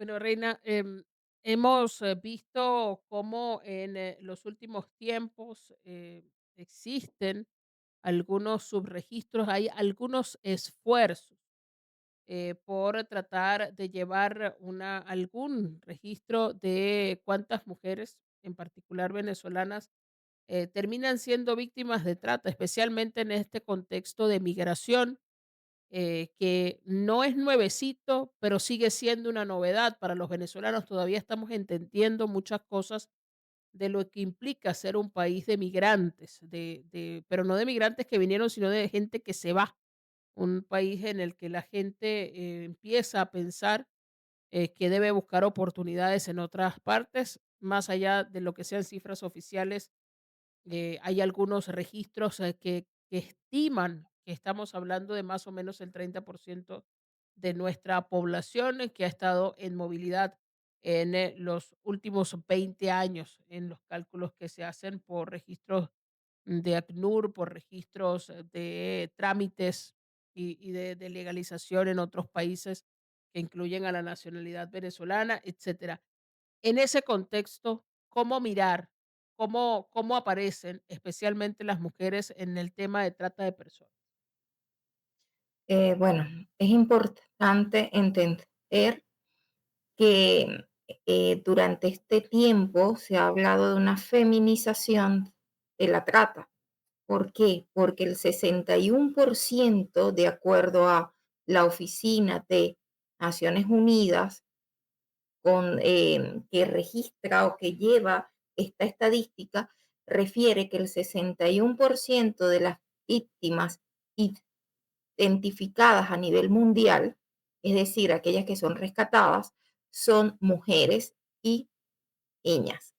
Bueno, Reina, hemos visto cómo en los últimos tiempos existen algunos subregistros, hay algunos esfuerzos por tratar de llevar algún registro de cuántas mujeres, en particular venezolanas, terminan siendo víctimas de trata, especialmente en este contexto de migración que no es nuevecito, pero sigue siendo una novedad para los venezolanos. Todavía estamos entendiendo muchas cosas de lo que implica ser un país de migrantes, pero no de migrantes que vinieron, sino de gente que se va. Un país en el que la gente empieza a pensar que debe buscar oportunidades en otras partes, más allá de lo que sean cifras oficiales. Hay algunos registros que estiman que estamos hablando de más o menos el 30% de nuestra población que ha estado en movilidad en los últimos 20 años, en los cálculos que se hacen por registros de ACNUR, por registros de trámites y de legalización en otros países que incluyen a la nacionalidad venezolana, etcétera. En ese contexto, ¿cómo mirar, cómo aparecen especialmente las mujeres en el tema de trata de personas? Bueno, es importante entender que durante este tiempo se ha hablado de una feminización de la trata. ¿Por qué? Porque el 61%, de acuerdo a la Oficina de Naciones Unidas, que registra o que lleva esta estadística, refiere que el 61% de las víctimas identificadas a nivel mundial, es decir, aquellas que son rescatadas, son mujeres y niñas.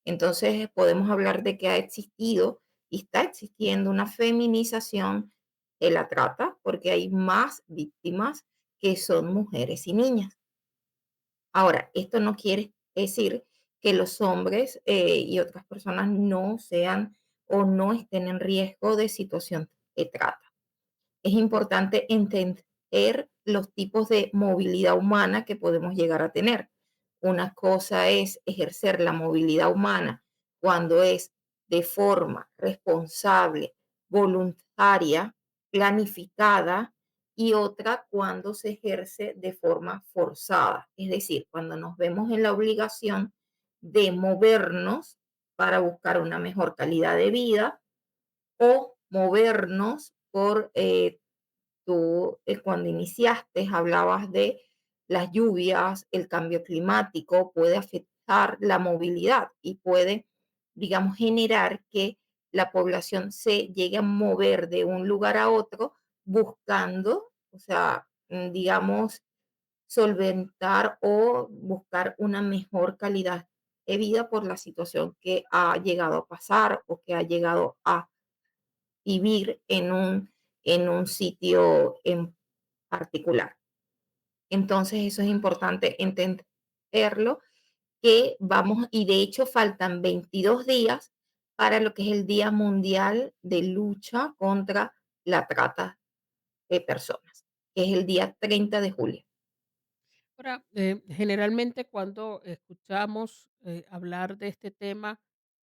Entonces podemos hablar de que ha existido y está existiendo una feminización de la trata porque hay más víctimas que son mujeres y niñas. Ahora, esto no quiere decir que los hombres y otras personas no sean o no estén en riesgo de situación de trata. Es importante entender los tipos de movilidad humana que podemos llegar a tener. Una cosa es ejercer la movilidad humana cuando es de forma responsable, voluntaria, planificada, y otra cuando se ejerce de forma forzada, es decir, cuando nos vemos en la obligación de movernos para buscar una mejor calidad de vida o movernos por tú, cuando iniciaste, hablabas de las lluvias, el cambio climático puede afectar la movilidad y puede, digamos, generar que la población se llegue a mover de un lugar a otro buscando, o sea, digamos, solventar o buscar una mejor calidad de vida por la situación que ha llegado a pasar o que ha llegado a vivir en un sitio en particular. Entonces, eso es importante entenderlo, que vamos, y de hecho faltan 22 días para lo que es el Día Mundial de Lucha contra la Trata de Personas, que es el día 30 de julio. Ahora, generalmente cuando escuchamos hablar de este tema,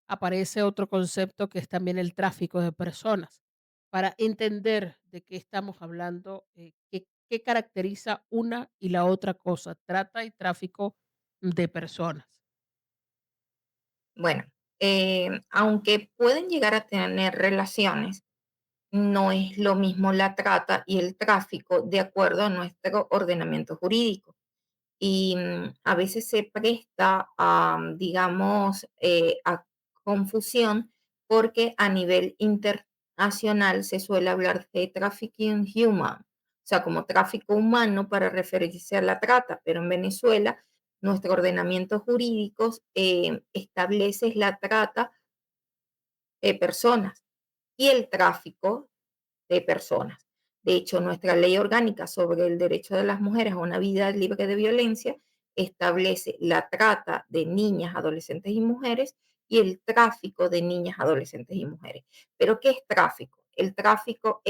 aparece otro concepto que es también el tráfico de personas. Para entender de qué estamos hablando, qué caracteriza una y la otra cosa, trata y tráfico de personas. Bueno, aunque pueden llegar a tener relaciones, no es lo mismo la trata y el tráfico de acuerdo a nuestro ordenamiento jurídico. Y a veces se presta a, digamos, a confusión porque a nivel internacional se suele hablar de trafficking human, o sea, como tráfico humano para referirse a la trata, pero en Venezuela nuestro ordenamiento jurídico establece la trata de personas y el tráfico de personas. De hecho, nuestra ley orgánica sobre el derecho de las mujeres a una vida libre de violencia establece la trata de niñas, adolescentes y mujeres y el tráfico de niñas, adolescentes y mujeres. Pero, ¿qué es tráfico? El tráfico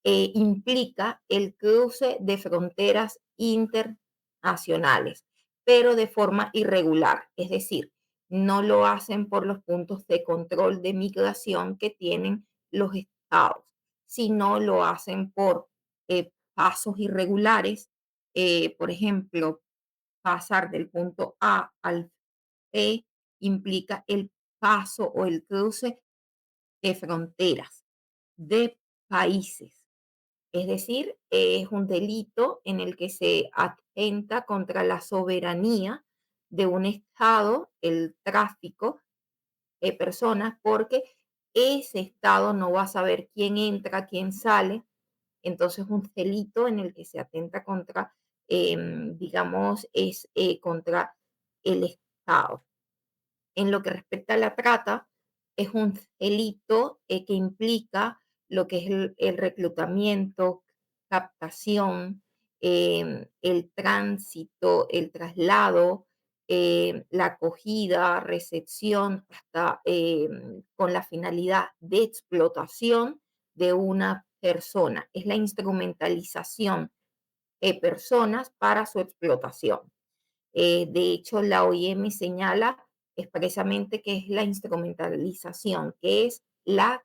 implica el cruce de fronteras internacionales. pero de forma irregular. Es decir, no lo hacen por los puntos de control de migración que tienen los estados, sino lo hacen por pasos irregulares. Por ejemplo, pasar del punto A al B implica el paso o el cruce de fronteras, de países. Es decir, es un delito en el que se atenta contra la soberanía de un Estado, el tráfico de personas, porque ese Estado no va a saber quién entra, quién sale. Entonces, un delito en el que se atenta contra, digamos, es contra el Estado. En lo que respecta a la trata, es un delito que implica lo que es el reclutamiento, captación, el tránsito, el traslado, la acogida, recepción, hasta con la finalidad de explotación de una persona. Es la instrumentalización de personas para su explotación. De hecho, la OIM señala expresamente que es la instrumentalización, que es la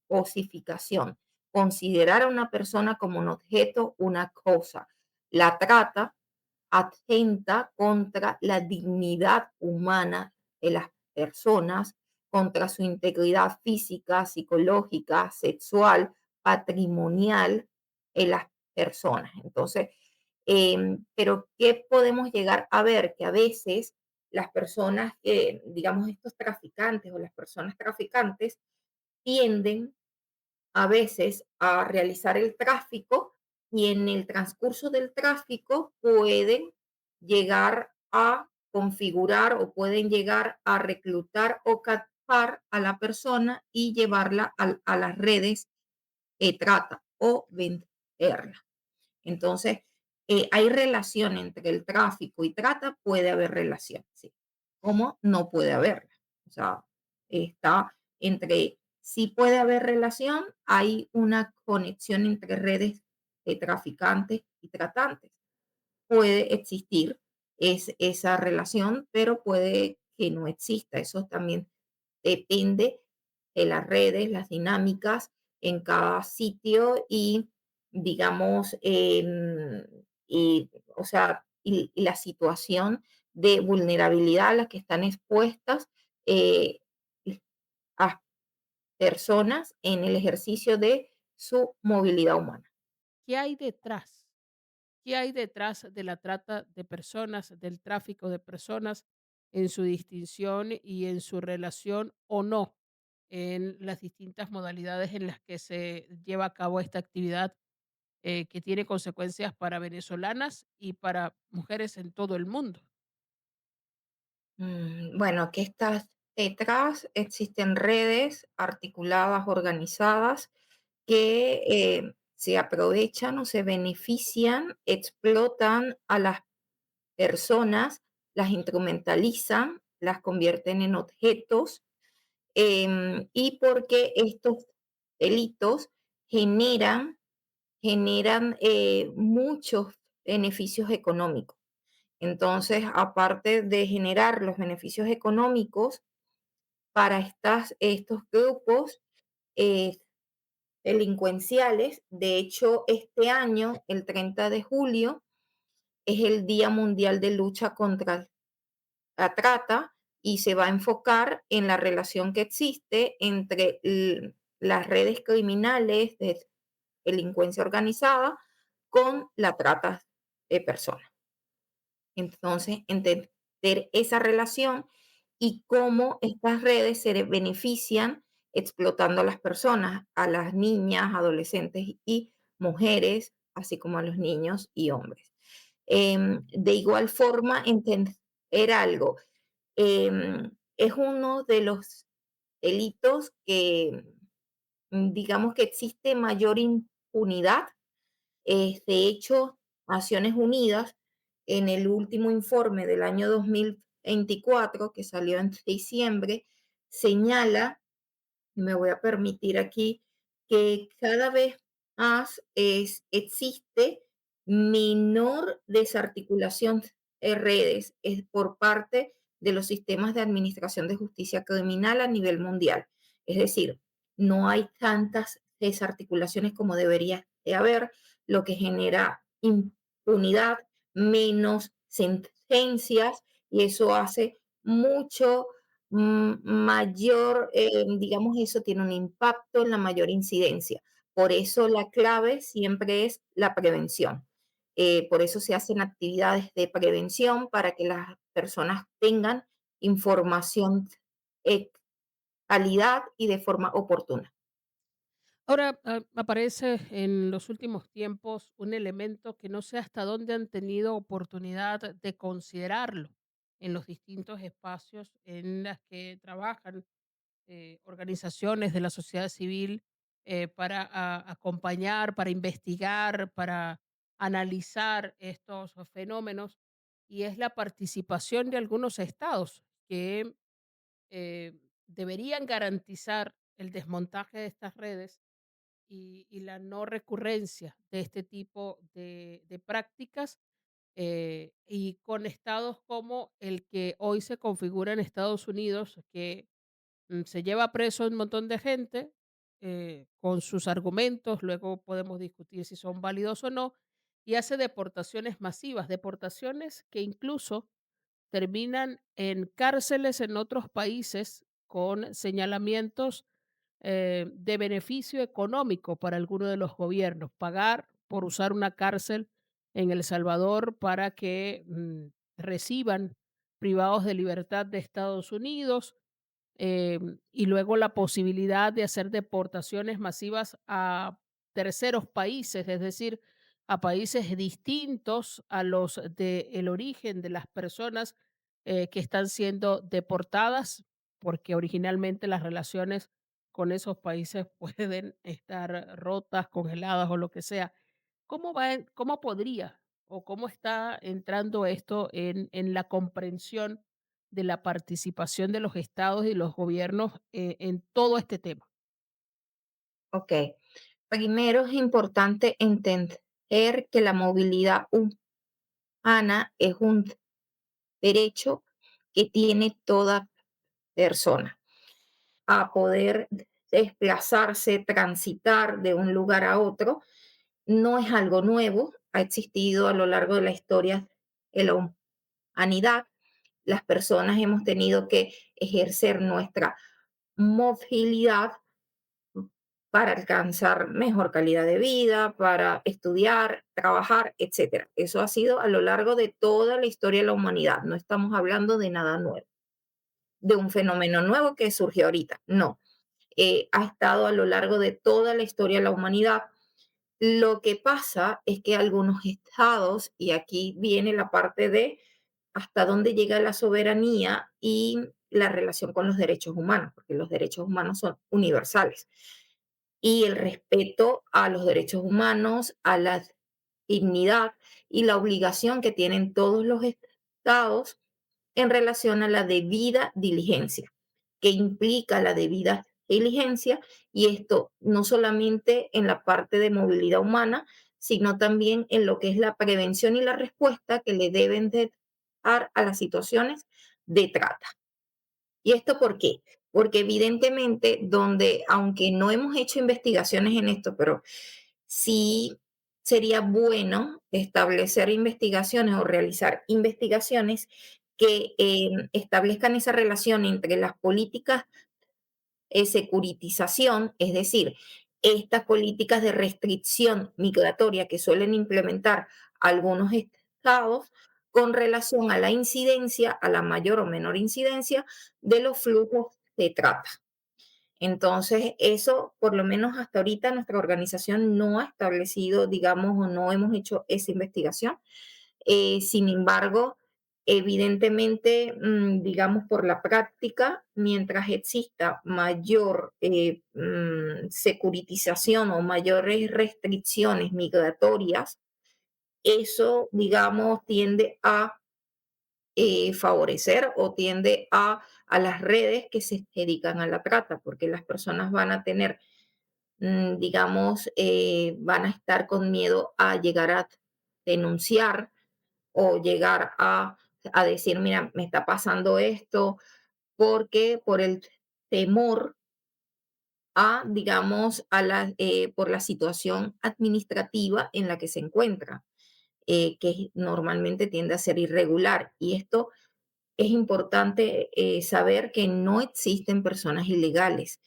cosificación, considerar a una persona como un objeto, una cosa. La trata atenta contra la dignidad humana de las personas, contra su integridad física, psicológica, sexual, patrimonial de las personas. Entonces, pero ¿qué podemos llegar a ver? Que a veces las personas, digamos, estos traficantes o las personas traficantes tienden a veces a realizar el tráfico y en el transcurso del tráfico pueden llegar a configurar o pueden llegar a reclutar o captar a la persona y llevarla a las redes de trata o venderla. Entonces, hay relación entre el tráfico y trata, puede haber relación, sí. ¿Cómo? No puede haberla. O sea, está entre, sí puede haber relación, hay una conexión entre redes de traficantes y tratantes. Puede existir esa relación, pero puede que no exista. Eso también depende de las redes, las dinámicas en cada sitio y, digamos, o sea, y la situación de vulnerabilidad a la que están expuestas eh, a personas en el ejercicio de su movilidad humana. ¿Qué hay detrás? ¿Qué hay detrás de la trata de personas, del tráfico de personas, en su distinción y en su relación o no en las distintas modalidades en las que se lleva a cabo esta actividad que tiene consecuencias para venezolanas y para mujeres en todo el mundo? Bueno, que estas detrás existen redes articuladas, organizadas, que se aprovechan o se benefician, explotan a las personas, las instrumentalizan, las convierten en objetos, y porque estos delitos generan, generan muchos beneficios económicos. Entonces, aparte de generar los beneficios económicos para estos grupos eh, delincuenciales, de hecho, este año, el 30 de julio, es el Día Mundial de Lucha contra la Trata y se va a enfocar en la relación que existe entre las redes criminales de delincuencia organizada con la trata de personas. Entonces, entender esa relación y cómo estas redes se benefician explotando a las personas, a las niñas, adolescentes y mujeres, así como a los niños y hombres. De igual forma, entender algo, es uno de los delitos que, digamos que existe mayor impunidad. De hecho, Naciones Unidas, en el último informe del año 2024, que salió en diciembre, señala, y me voy a permitir aquí, que cada vez más existe menor desarticulación redes es por parte de los sistemas de administración de justicia criminal a nivel mundial. Es decir, no hay tantas desarticulaciones como debería de haber, lo que genera impunidad, menos sentencias, y eso hace mucho mayor, digamos, eso tiene un impacto en la mayor incidencia. Por eso la clave siempre es la prevención. Por eso se hacen actividades de prevención para que las personas tengan información de calidad y de forma oportuna. Ahora, aparece en los últimos tiempos un elemento que no sé hasta dónde han tenido oportunidad de considerarlo en los distintos espacios en las que trabajan organizaciones de la sociedad civil para acompañar, para investigar, para analizar estos fenómenos, y es la participación de algunos estados que eh, deberían garantizar el desmontaje de estas redes y la no recurrencia de este tipo de prácticas, y con estados como el que hoy se configura en Estados Unidos, que se lleva preso un montón de gente con sus argumentos, luego podemos discutir si son válidos o no, y hace deportaciones masivas, deportaciones que incluso terminan en cárceles en otros países con señalamientos de beneficio económico para alguno de los gobiernos, pagar por usar una cárcel en El Salvador para que reciban privados de libertad de Estados Unidos, y luego la posibilidad de hacer deportaciones masivas a terceros países, es decir, a países distintos a los del origen de las personas que están siendo deportadas, porque originalmente las relaciones con esos países pueden estar rotas, congeladas o lo que sea. ¿Cómo podría o cómo está entrando esto en la comprensión de la participación de los estados y los gobiernos en todo este tema? Ok, primero es importante entender que la movilidad humana es un derecho que tiene toda persona a poder desplazarse, transitar de un lugar a otro. No es algo nuevo, ha existido a lo largo de la historia de la humanidad. Las personas hemos tenido que ejercer nuestra movilidad para alcanzar mejor calidad de vida, para estudiar, trabajar, etcétera. Eso ha sido a lo largo de toda la historia de la humanidad. No estamos hablando de nada nuevo, de un fenómeno nuevo que surgió ahorita. No, ha estado a lo largo de toda la historia de la humanidad. Lo que pasa es que algunos estados, y aquí viene la parte de hasta dónde llega la soberanía y la relación con los derechos humanos, porque los derechos humanos son universales. Y el respeto a los derechos humanos, a la dignidad y la obligación que tienen todos los estados en relación a la debida diligencia, que implica la debida diligencia, y esto no solamente en la parte de movilidad humana, sino también en lo que es la prevención y la respuesta que le deben de dar a las situaciones de trata. ¿Y esto por qué? Porque evidentemente donde, aunque no hemos hecho investigaciones en esto, pero sí sería bueno establecer investigaciones o realizar investigaciones que establezcan esa relación entre las políticas securitización, es decir, estas políticas de restricción migratoria que suelen implementar algunos estados con relación a la incidencia, a la mayor o menor incidencia de los flujos de trata. Entonces, eso, por lo menos hasta ahorita, nuestra organización no ha establecido, digamos, o no hemos hecho esa investigación. Sin embargo, evidentemente, digamos, por la práctica, mientras exista mayor securitización o mayores restricciones migratorias, eso, digamos, tiende a favorecer o tiende a las redes que se dedican a la trata, porque las personas van a tener, digamos, van a estar con miedo a llegar a denunciar o llegar a decir, mira, me está pasando esto, porque por el temor a, digamos, por la situación administrativa en la que se encuentra, que normalmente tiende a ser irregular. Y esto es importante saber que no existen personas ilegales.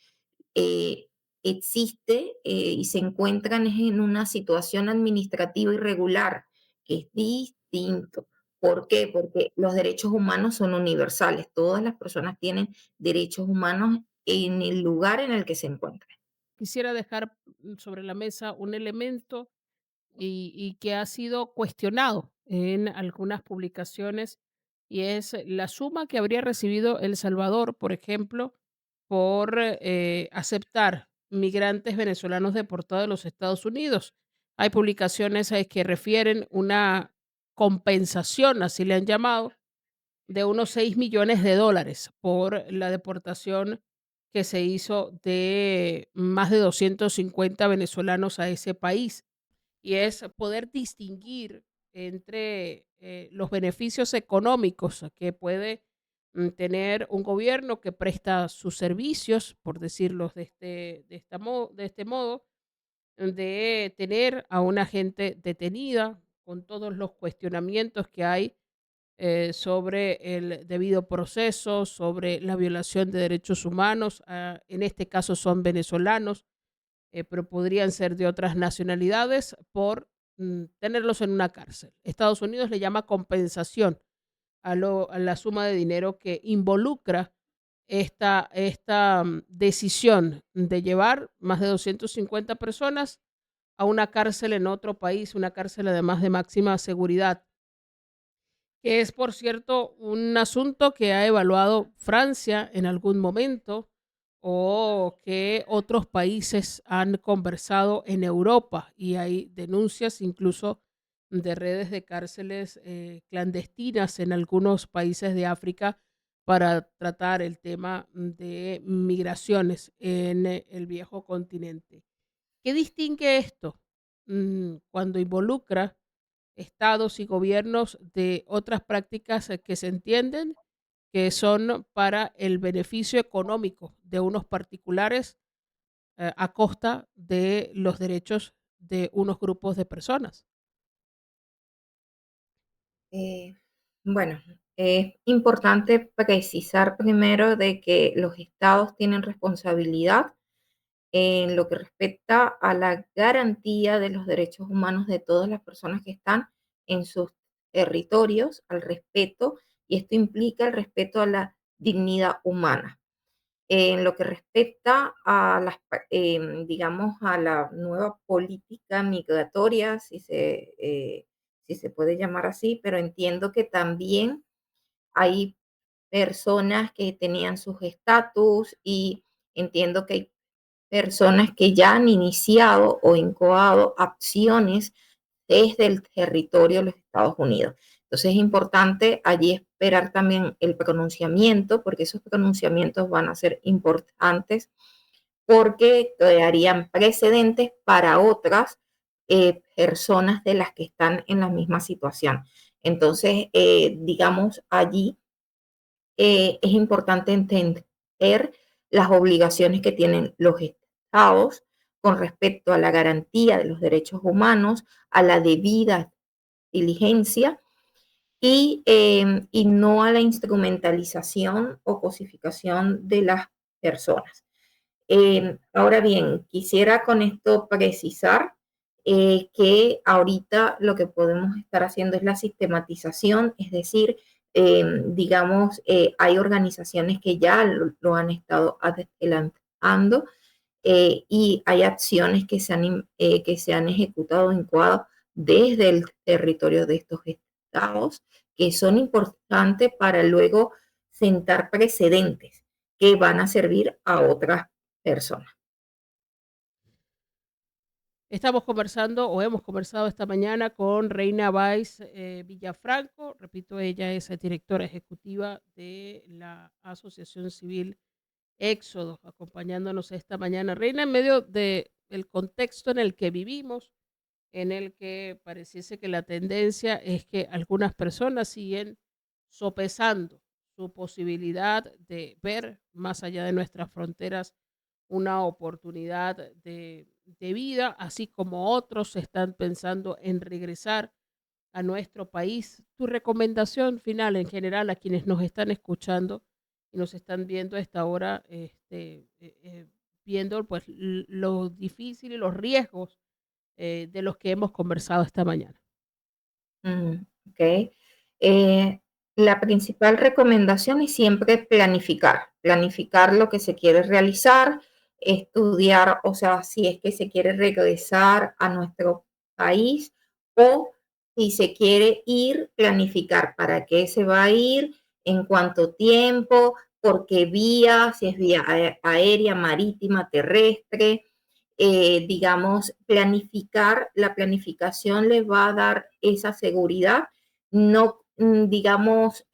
eh, Existe y se encuentran es en una situación administrativa irregular, que es distinto. ¿Por qué? Porque los derechos humanos son universales. Todas las personas tienen derechos humanos en el lugar en el que se encuentran. Quisiera dejar sobre la mesa un elemento y que ha sido cuestionado en algunas publicaciones, y es la suma que habría recibido El Salvador, por ejemplo, por aceptar migrantes venezolanos deportados de los Estados Unidos. Hay publicaciones que refieren una compensación, así le han llamado, de unos $6 millones por la deportación que se hizo de más de 250 venezolanos a ese país. Y es poder distinguir entre los beneficios económicos que puede tener un gobierno que presta sus servicios, por decirlo de este modo, de tener a una gente detenida con todos los cuestionamientos que hay sobre el debido proceso, sobre la violación de derechos humanos. En este caso son venezolanos, pero podrían ser de otras nacionalidades por tenerlos en una cárcel. Estados Unidos le llama compensación a la suma de dinero que involucra esta decisión de llevar más de 250 personas a una cárcel en otro país, una cárcel además de máxima seguridad, que es, por cierto, un asunto que ha evaluado Francia en algún momento o que otros países han conversado en Europa, y hay denuncias incluso de redes de cárceles clandestinas en algunos países de África para tratar el tema de migraciones en el viejo continente. ¿Qué distingue esto cuando involucra estados y gobiernos de otras prácticas que se entienden que son para el beneficio económico de unos particulares a costa de los derechos de unos grupos de personas? Eh, bueno, es importante precisar primero de que los estados tienen responsabilidad en lo que respecta a la garantía de los derechos humanos de todas las personas que están en sus territorios, al respeto, y esto implica el respeto a la dignidad humana. En lo que respecta a digamos, a la nueva política migratoria, si se puede llamar así, pero entiendo que también hay personas que tenían sus estatus y entiendo que hay personas que ya han iniciado o incoado acciones desde el territorio de los Estados Unidos. Entonces es importante allí esperar también el pronunciamiento, porque esos pronunciamientos van a ser importantes porque crearían precedentes para otras personas de las que están en la misma situación. Entonces, digamos, allí es importante entender las obligaciones que tienen los estados con respecto a la garantía de los derechos humanos, a la debida diligencia y no a la instrumentalización o cosificación de las personas. Ahora bien, quisiera con esto precisar que ahorita lo que podemos estar haciendo es la sistematización, es decir, digamos, hay organizaciones que ya lo han estado adelantando y hay acciones que se han ejecutado en Ecuador desde el territorio de estos estados que son importantes para luego sentar precedentes que van a servir a otras personas. Estamos conversando o hemos conversado esta mañana con Reina Valls Villafranco. Repito, ella es directora ejecutiva de la Asociación Civil Éxodo, acompañándonos esta mañana. Reina, en medio del contexto en el que vivimos, en el que pareciese que la tendencia es que algunas personas siguen sopesando su posibilidad de ver más allá de nuestras fronteras una oportunidad de vida, así como otros están pensando en regresar a nuestro país. Tu recomendación final en general a quienes nos están escuchando y nos están viendo a esta hora, viendo pues lo difícil y los riesgos de los que hemos conversado esta mañana. Ok. Eh, la principal recomendación es siempre planificar lo que se quiere realizar, estudiar, o sea, si es que se quiere regresar a nuestro país o si se quiere ir, planificar para qué se va a ir, en cuánto tiempo, por qué vía, si es vía aérea, marítima, terrestre, digamos, planificar, la planificación les va a dar esa seguridad, no, digamos,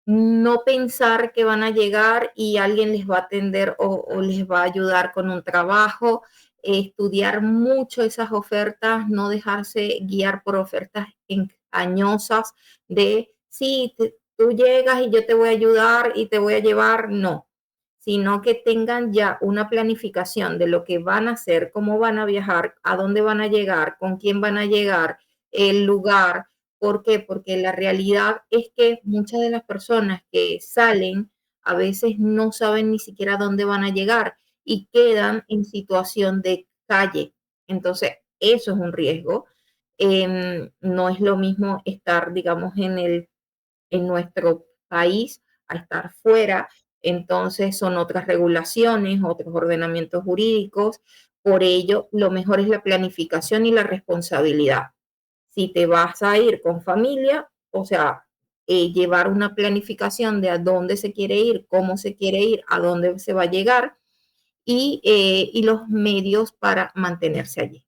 no pensar que van a llegar y alguien les va a atender o les va a ayudar con un trabajo, estudiar mucho esas ofertas, no dejarse guiar por ofertas engañosas de, sí, tú llegas y yo te voy a ayudar y te voy a llevar, no, sino que tengan ya una planificación de lo que van a hacer, cómo van a viajar, a dónde van a llegar, con quién van a llegar, el lugar. ¿Por qué? Porque la realidad es que muchas de las personas que salen a veces no saben ni siquiera dónde van a llegar y quedan en situación de calle. Entonces, eso es un riesgo. No es lo mismo estar, digamos, en nuestro país a estar fuera. Entonces, son otras regulaciones, otros ordenamientos jurídicos. Por ello, lo mejor es la planificación y la responsabilidad. Si te vas a ir con familia, o sea, llevar una planificación de a dónde se quiere ir, cómo se quiere ir, a dónde se va a llegar y los medios para mantenerse allí.